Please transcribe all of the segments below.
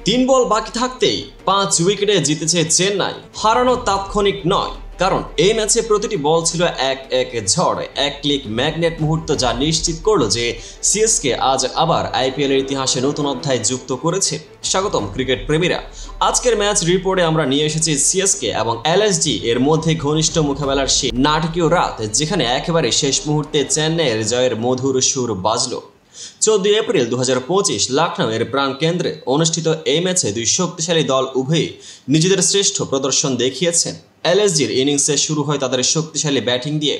3 বল বাকি থাকতেই 5 উইকেটে জিতেছে চেন্নাই। হারানো তাৎক্ষণিক নয়, কারণ এই ম্যাচে প্রতিটি বল ছিল এক এক ঝড়, এক ক্লিক ম্যাগনেট মুহূর্ত, যা নিশ্চিত করলো যে সিএসকে আজ আবার আইপিএল এর ইতিহাসে নতুন অধ্যায় যুক্ত করেছে। স্বাগতম ক্রিকেট প্রেমীরা। আজকের ম্যাচ রিপোর্টে আমরা নিয়ে এসেছি সিএসকে এবং এলএসজি এর মধ্যে ঘনিষ্ঠ মোকাবেলার সেই নাটকীয় রাত, যেখানে একেবারে শেষ মুহূর্তে চেন্নাইয়ের জয়ের মধুর সুর বাজলো। 14 এপ্রিল 2025 লখনউয়ের প্রাণকেন্দ্রে অনুষ্ঠিত এই ম্যাচে দুই শক্তিশালী দল উভয়ই নিজেদের শ্রেষ্ঠ প্রদর্শন দেখিয়েছেন। এলএসজির ইনিংসে শুরু হয় তাদের শক্তিশালী ব্যাটিং দিয়ে।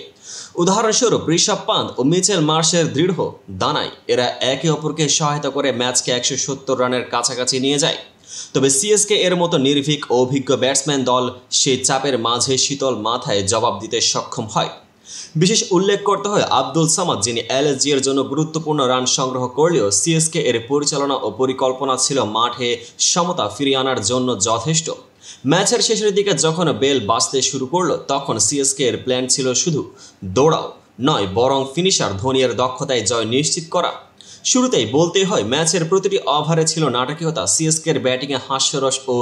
উদাহরণস্বরূপ ঋষভ পান্ত ও মিচেল মার্শের দৃঢ় দানায় এরা একে অপরকে সহায়তা করে ম্যাচকে 170 রানের কাছাকাছি নিয়ে যায়। তবে সিএসকে এর মতো নির্ভীক ও অভিজ্ঞ ব্যাটসম্যান দল সেই চাপের মাঝে শীতল মাথায় জবাব দিতে সক্ষম হয়। বিশেষ উল্লেখ করতে হয় আব্দুল সামাদ, যিনি এলএসজি এর জন্য গুরুত্বপূর্ণ রান সংগ্রহ করলেও সিএসকে এর পরিচালনা ও পরিকল্পনা ছিল মাঠে সমতা ফিরিয়ে আনার জন্য যথেষ্ট। ম্যাচের শেষের দিকে যখন বেল বাজতে শুরু করলো, তখন সিএসকে এর প্ল্যান ছিল শুধু দৌড়াও নয়, বরং ফিনিশার ধোনির দক্ষতায় জয় নিশ্চিত করা। শুরুতেই বলতেই হয়, ম্যাচের প্রতিটি ওভারে ছিল নাটকীয়তা। সিএসকের ব্যাটিংয়ে হাস্যরস ও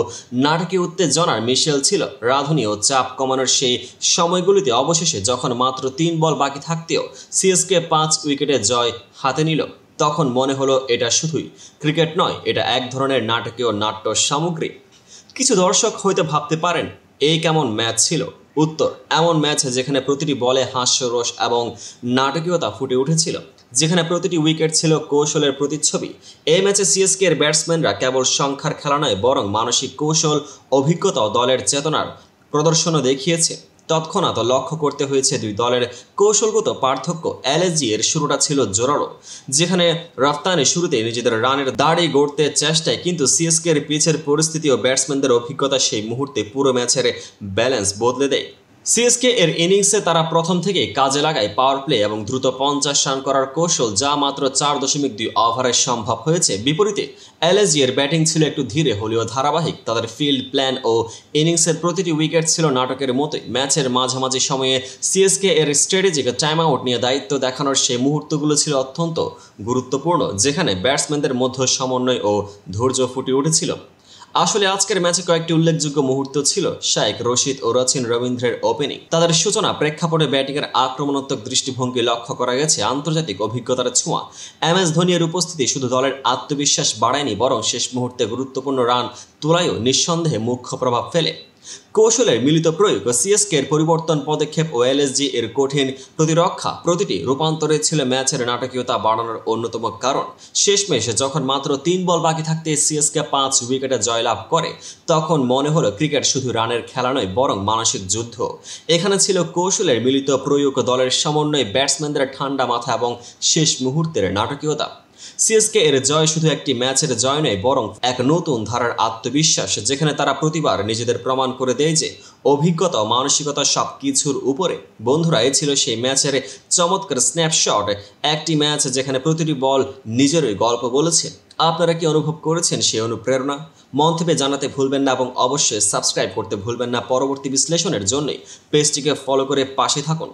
নাটকীয় উত্তেজনার মিশেল ছিল। রাঁধুনি ও চাপ কমানোর সেই সময়গুলিতে অবশেষে যখন মাত্র 3 বল বাকি থাকতেও সিএসকে 5 উইকেটে জয় হাতে নিল, তখন মনে হলো এটা শুধুই ক্রিকেট নয়, এটা এক ধরনের নাটকীয় নাট্য সামগ্রী। কিছু দর্শক হয়তো ভাবতে পারেন, এই কেমন ম্যাচ ছিল? উত্তর, এমন ম্যাচ যেখানে প্রতিটি বলে হাস্যরস এবং নাটকীয়তা ফুটে উঠেছিল, যেখানে প্রতিটি উইকেট ছিল কৌশলের প্রতিচ্ছবি। এই ম্যাচে সিএসকে এর ব্যাটসম্যানরা কেবল সংখ্যার খেলা নয়, বরং মানসিক কৌশল, অভিজ্ঞতা ও দলের চেতনার প্রদর্শনও দেখিয়েছে। তৎক্ষণাৎ লক্ষ্য করতে হয়েছে দুই দলের কৌশলগত পার্থক্য। এলএসজি এর শুরুটা ছিল জোরালো, যেখানে রফতানি শুরুতে নিজেদের রানের দাড়ি গড়তে চেষ্টায়, কিন্তু সিএসকে এর পিচের পরিস্থিতি ও ব্যাটসম্যানদের অভিজ্ঞতা সেই মুহূর্তে পুরো ম্যাচের ব্যালেন্স বদলে দেয়। সিএসকে এর ইনিংসে তারা প্রথম থেকেই কাজে লাগায় পাওয়ার প্লে এবং দ্রুত 50 রান করার কৌশল, যা মাত্র 4.2 ওভারে সম্ভব হয়েছে। বিপরীতে এলএসজি এর ব্যাটিং ছিল একটু ধীরে হলেও ধারাবাহিক। তাদের ফিল্ড প্ল্যান ও ইনিংসের প্রতিটি উইকেট ছিল নাটকের মতোই। ম্যাচের মাঝামাঝি সময়ে সিএসকে এর স্ট্র্যাটেজিক টাইম আউট নিয়ে দায়িত্ব দেখানোর সেই মুহূর্তগুলো ছিল অত্যন্ত গুরুত্বপূর্ণ, যেখানে ব্যাটসম্যানদের মধ্যে সমন্বয় ও ধৈর্য ফুটে উঠেছিল। আসলে আজকের ম্যাচে কয়েকটি উল্লেখযোগ্য মুহূর্ত ছিল। শাইখ রশিদ ও রচিন রবীন্দ্রের ওপেনিং, তাদের সূচনা প্রেক্ষাপটে ব্যাটিংয়ের আক্রমণাত্মক দৃষ্টিভঙ্গি লক্ষ্য করা গেছে। আন্তর্জাতিক অভিজ্ঞতার ছোঁয়া। এমএস ধোনির উপস্থিতি শুধু দলের আত্মবিশ্বাস বাড়ায়নি, বরং শেষ মুহূর্তে গুরুত্বপূর্ণ রান তোলায়ও নিঃসন্দেহে মুখ্য প্রভাব ফেলে। কৌশলের মিলিত প্রয়োগ, সিএসকে এর পরিবর্তন পদক্ষেপ ও এলএসজি এর কঠিন প্রতিরক্ষা, প্রতিটি রূপান্তরে ছিল ম্যাচের নাটকীয়তা বাড়ানোর অন্যতম কারণ। শেষমেশে যখন মাত্র 3 বল বাকি থাকতে সিএসকে 5 উইকেটে জয়লাভ করে, তখন মনে হলো ক্রিকেট শুধু রানের খেলা নয়, বরং মানসিক যুদ্ধ। এখানে ছিল কৌশলের মিলিত প্রয়োগ, দলের সমন্বয়, ব্যাটসম্যানদের ঠান্ডা মাথা এবং শেষ মুহূর্তের নাটকীয়তা। সিএসকে এর জয় শুধু একটি ম্যাচের জয় নয়, বরং এক নতুন ধারার আত্মবিশ্বাস, যেখানে তারা প্রতিবার নিজেদের প্রমাণ করে দেয় যে অভিজ্ঞতা ও মানসিকতা সব কিছুর উপরে। বন্ধুরা, এই ছিল সেই ম্যাচের চমৎকার স্ন্যাপশট, একটি ম্যাচ যেখানে প্রতিটি বল নিজেরই গল্প বলেছে। আপনারা কি অনুভব করেছেন সেই অনুপ্রেরণা? মন্তব্যে জানাতে ভুলবেন না এবং অবশ্যই সাবস্ক্রাইব করতে ভুলবেন না। পরবর্তী বিশ্লেষণের জন্য পেজটিকে ফলো করে পাশে থাকুন।